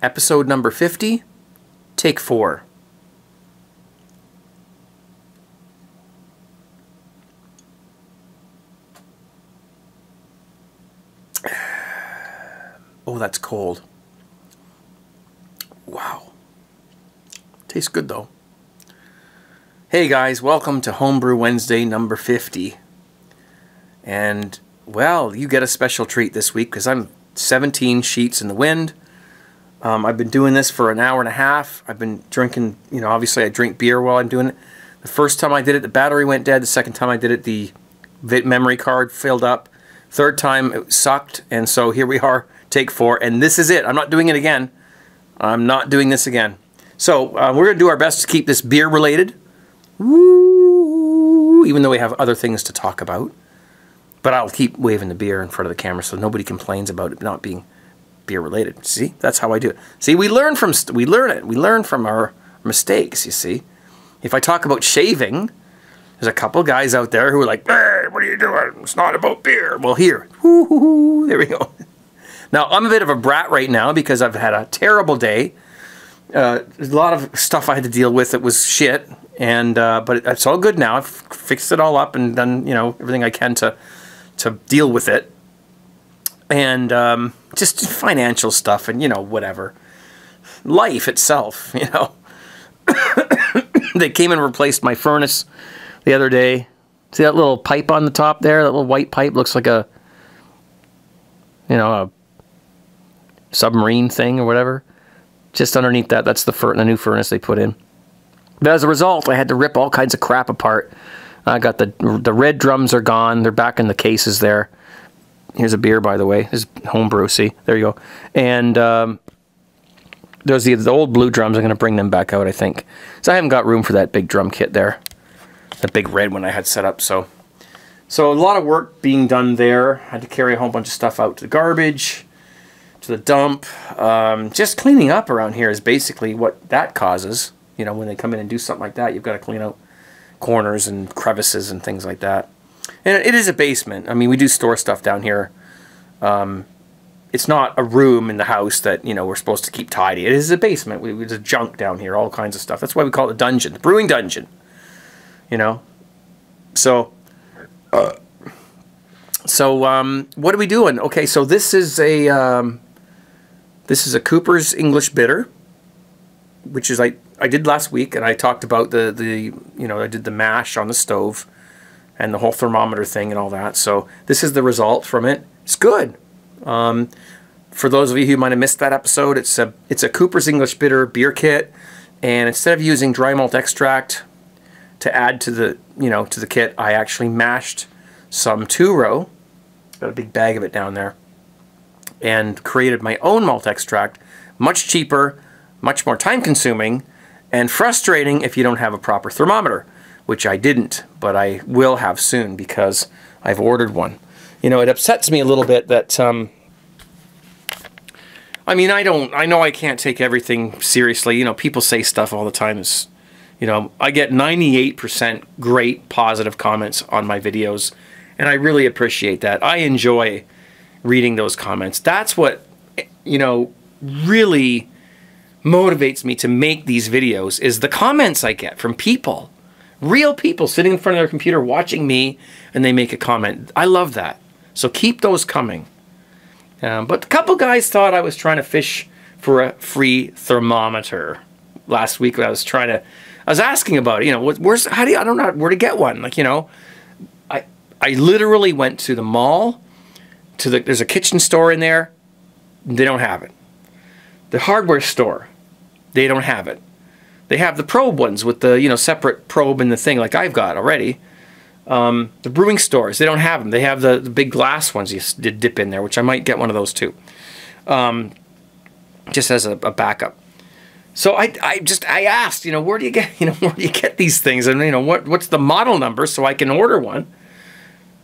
Episode number 50, take 4. Oh, that's cold. Wow. Tastes good though. Hey guys, welcome to Homebrew Wednesday number 50. And, well, you get a special treat this week because I'm 17 sheets in the wind. I've been doing this for an hour and a half. I've been drinking, you know, obviously I drink beer while I'm doing it. The first time I did it, the battery went dead. The second time I did it, the memory card filled up. Third time, it sucked. And so here we are, take 4. And this is it. I'm not doing it again. I'm not doing this again. So we're going to do our best to keep this beer related. Woo! Even though we have other things to talk about. But I'll keep waving the beer in front of the camera so nobody complains about it not being beer related. See, that's how I do it. See, we learn from our mistakes. You see, if I talk about shaving, there's a couple guys out there who are like, "Hey, what are you doing? It's not about beer." Well, here, there we go. Now I'm a bit of a brat right now because I've had a terrible day. A lot of stuff I had to deal with that was shit, and but it's all good now. I've fixed it all up and done, you know, everything I can to deal with it. And just financial stuff and, you know, whatever. Life itself, you know. They came and replaced my furnace the other day. See that little pipe on the top there? That little white pipe looks like a, you know, a submarine thing or whatever. Just underneath that, that's the new furnace they put in. But as a result, I had to rip all kinds of crap apart. I got the red drums are gone. They're back in the cases there. Here's a beer, by the way. This is homebrew, see? There you go. And there's the old blue drums. I'm going to bring them back out, I think. So I haven't got room for that big drum kit there. The big red one I had set up. So a lot of work being done there. I had to carry a whole bunch of stuff out to the garbage, to the dump. Just cleaning up around here is basically what that causes. You know, when they come in and do something like that, you've got to clean out corners and crevices and things like that. And it is a basement. I mean, we do store stuff down here. It's not a room in the house that, you know, we're supposed to keep tidy. It is a basement. There's junk down here, all kinds of stuff. That's why we call it a dungeon, the brewing dungeon. You know? So what are we doing? Okay, so this is a Cooper's English Bitter, which is I did last week, and I talked about the you know, I did the mash on the stove and the whole thermometer thing and all that. So this is the result from it. It's good. For those of you who might have missed that episode, it's a Cooper's English Bitter beer kit, and instead of using dry malt extract to add to the, you know, to the kit, I actually mashed some 2-row. Got a big bag of it down there, and created my own malt extract. Much cheaper, much more time consuming, and frustrating if you don't have a proper thermometer, which I didn't, but I will have soon because I've ordered one. You know, it upsets me a little bit that, I mean, I know I can't take everything seriously. You know, people say stuff all the time. It's, you know, I get 98% great positive comments on my videos, and I really appreciate that. I enjoy reading those comments. That's what, you know, really motivates me to make these videos, is the comments I get from people. Real people sitting in front of their computer watching me, and they make a comment. I love that. So keep those coming. But a couple guys thought I was trying to fish for a free thermometer last week. I was asking about it. You know, I don't know where to get one. Like, you know, I literally went to the mall. There's a kitchen store in there. They don't have it. The hardware store, they don't have it. They have the probe ones with the, you know, separate probe in the thing like I've got already. The brewing stores, they don't have them. They have the big glass ones you dip in there, which I might get one of those too. Just as a backup. So I asked, you know, where do you get these things? And, you know, what's the model number so I can order one?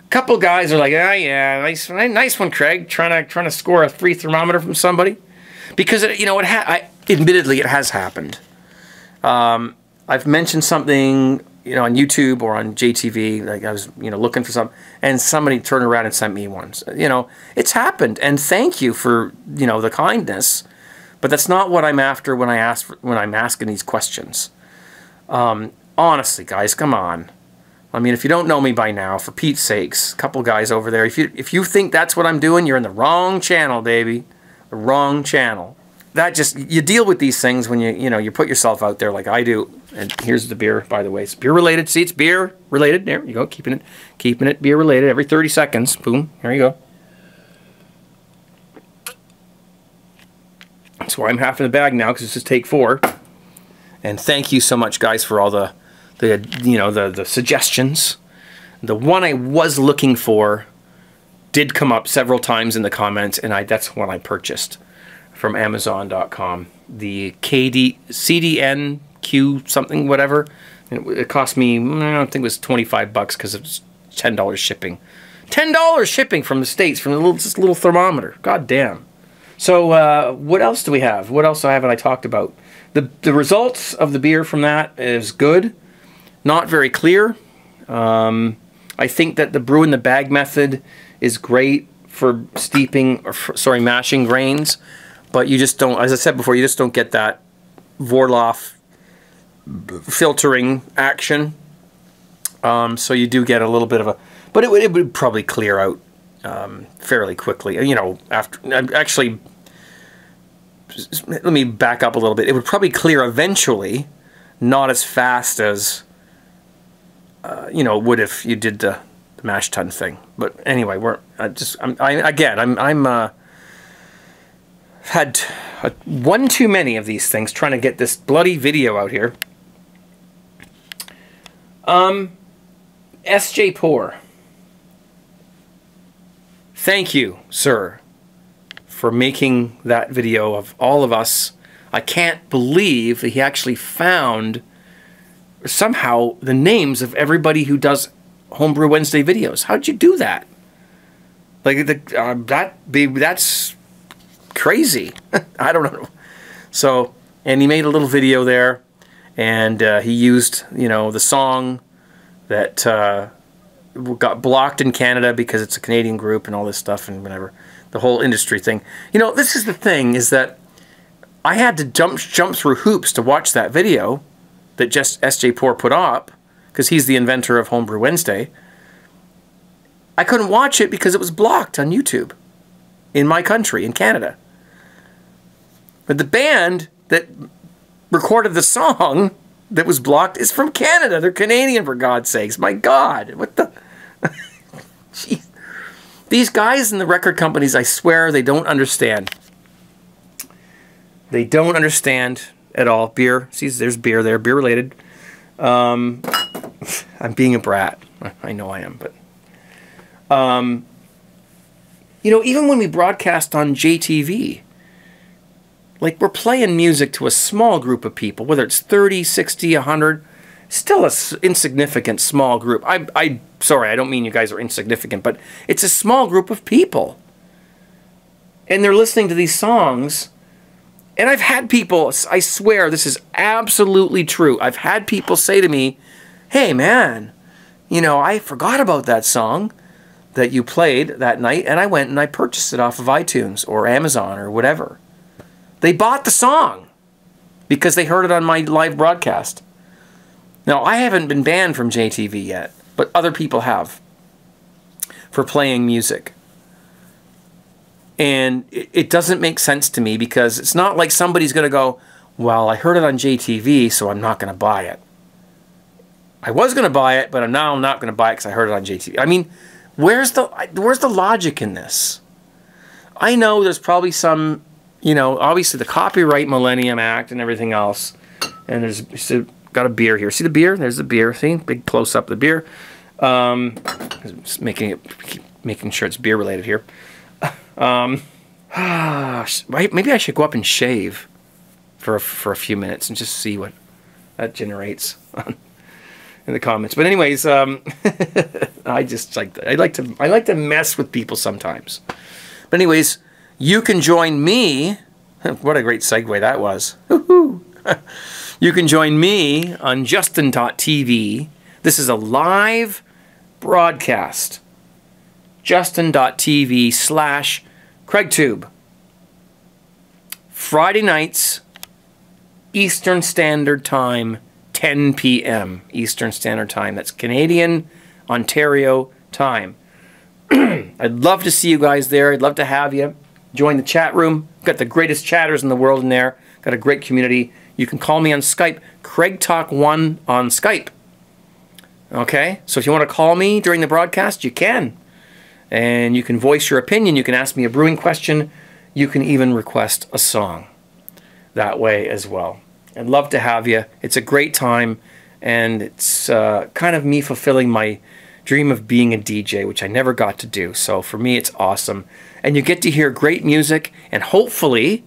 A couple guys are like, oh yeah, nice one, Craig. Trying to score a free thermometer from somebody. Because, you know, admittedly, it has happened. I've mentioned something, you know, on YouTube or on JTV, like I was, you know, looking for something, and somebody turned around and sent me one. So, you know, it's happened, and thank you for, you know, the kindness. But that's not what I'm after when I'm asking these questions. Honestly, guys, come on. I mean, if you don't know me by now, for Pete's sakes, a couple guys over there, if you think that's what I'm doing, you're in the wrong channel, baby. The wrong channel. That just, you deal with these things when you put yourself out there like I do. And here's the beer, by the way. It's beer related. See, it's beer related. There you go, keeping it beer related every 30 seconds. Boom, there you go. That's why I'm half in the bag now, because this is take 4. And thank you so much, guys, for all the suggestions. The one I was looking for did come up several times in the comments, and that's one I purchased from Amazon.com. The CDNQ something, whatever. It cost me, I think it was 25 bucks because it's $10 shipping. $10 shipping from the States, from this little thermometer. God damn. So what else do we have? What else haven't I talked about? The results of the beer from that is good. Not very clear. I think that the brew in the bag method is great for steeping, or mashing grains, but you just don't, as I said before, you just don't get that Vorloff filtering action. So you do get a little bit of a, but it would probably clear out fairly quickly. Actually, let me back up a little bit. It would probably clear eventually, not as fast as it would if you did the mash tun thing. But anyway, I'm had one too many of these things trying to get this bloody video out here. SJ Poor, thank you, sir, for making that video of all of us. I can't believe that he actually found somehow the names of everybody who does Homebrew Wednesday videos. How'd you do that? Like that's crazy. I don't know. So, and he made a little video there, and he used the song that got blocked in Canada because it's a Canadian group and all this stuff and whatever. The whole industry thing. This is the thing, is that I had to jump through hoops to watch that video that just SJ Poor put up, because he's the inventor of Homebrew Wednesday. I couldn't watch it because it was blocked on YouTube in my country, in Canada. But the band that recorded the song that was blocked is from Canada. They're Canadian, for God's sakes. My God, what the... Jeez. These guys in the record companies, I swear, they don't understand. They don't understand at all. Beer. See, there's beer there. Beer related. I'm being a brat. I know I am, but... even when we broadcast on JTV, like, we're playing music to a small group of people, whether it's 30, 60, 100, still a insignificant small group. Sorry, I don't mean you guys are insignificant, but it's a small group of people. And they're listening to these songs, and I've had people, I swear this is absolutely true, I've had people say to me, hey man, I forgot about that song that you played that night, and I went and I purchased it off of iTunes or Amazon or whatever. They bought the song because they heard it on my live broadcast. Now, I haven't been banned from JTV yet, but other people have for playing music. And it doesn't make sense to me, because it's not like somebody's going to go, well, I heard it on JTV, so I'm not going to buy it. I was going to buy it, but now I'm not going to buy it because I heard it on JTV. I mean, where's the logic in this? I know there's probably some, obviously the Copyright Millennium Act and everything else. And there's got a beer here. See the beer? There's the beer. See? Big close-up of the beer. Just making sure it's beer related here. Maybe I should go up and shave for a few minutes and just see what that generates in the comments. But anyways, I like to mess with people sometimes. But anyways, you can join me. What a great segue that was. You can join me on Justin.tv. This is a live broadcast. Justin.tv/CraigTube. Friday nights, Eastern Standard Time, 10 p.m. Eastern Standard Time. That's Canadian, Ontario time. I'd love to see you guys there. I'd love to have you. Join the chat room. Got the greatest chatters in the world in there. Got a great community. You can call me on Skype. Craig Talk 1 on Skype. Okay? So if you want to call me during the broadcast, you can. And you can voice your opinion. You can ask me a brewing question. You can even request a song that way as well. I'd love to have you. It's a great time. And it's kind of me fulfilling my dream of being a DJ, which I never got to do. So for me, it's awesome. And you get to hear great music. And hopefully,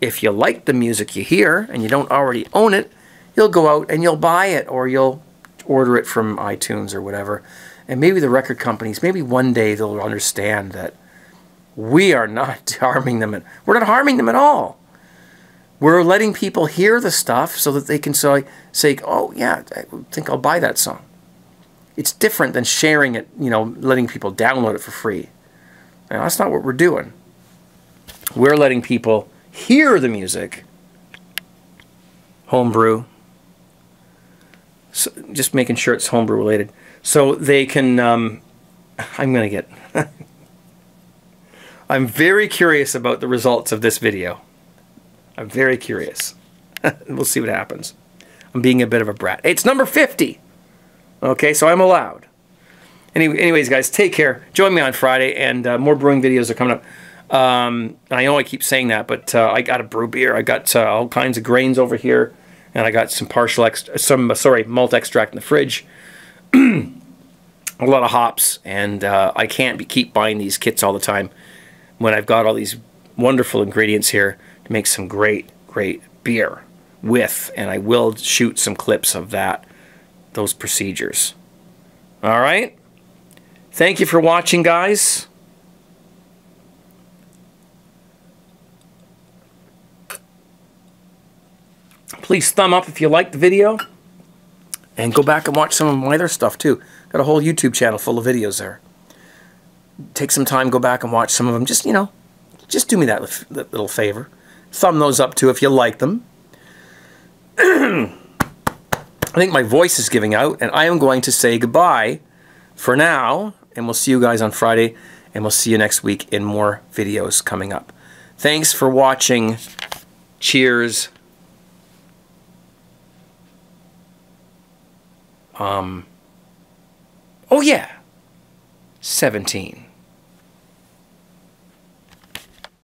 if you like the music you hear and you don't already own it, you'll go out and you'll buy it, or you'll order it from iTunes or whatever. And maybe the record companies, maybe one day they'll understand that we are not harming them. We're not harming them at all. We're letting people hear the stuff so that they can say, oh, yeah, I think I'll buy that song. It's different than sharing it, you know, letting people download it for free. Now, that's not what we're doing. We're letting people hear the music, homebrew, so just making sure it's homebrew related, so they can, I'm going to get, I'm very curious about the results of this video. I'm very curious. We'll see what happens. I'm being a bit of a brat. It's number 50. Okay, so I'm allowed. Anyways, guys, take care. Join me on Friday, and more brewing videos are coming up. I know I keep saying that, but I got a brew beer. I got all kinds of grains over here, and I got some malt extract in the fridge. A lot of hops, and I can't keep buying these kits all the time when I've got all these wonderful ingredients here to make some great, great beer with, and I will shoot some clips of those procedures. All right? Thank you for watching, guys. Please thumb up if you liked the video, and go back and watch some of my other stuff too. Got a whole YouTube channel full of videos there. Take some time, go back and watch some of them. Just, you know, just do me that little favor. Thumb those up too if you like them. I think my voice is giving out, and I am going to say goodbye for now, and we'll see you guys on Friday, and we'll see you next week in more videos coming up. Thanks for watching. Cheers. Oh yeah, 17.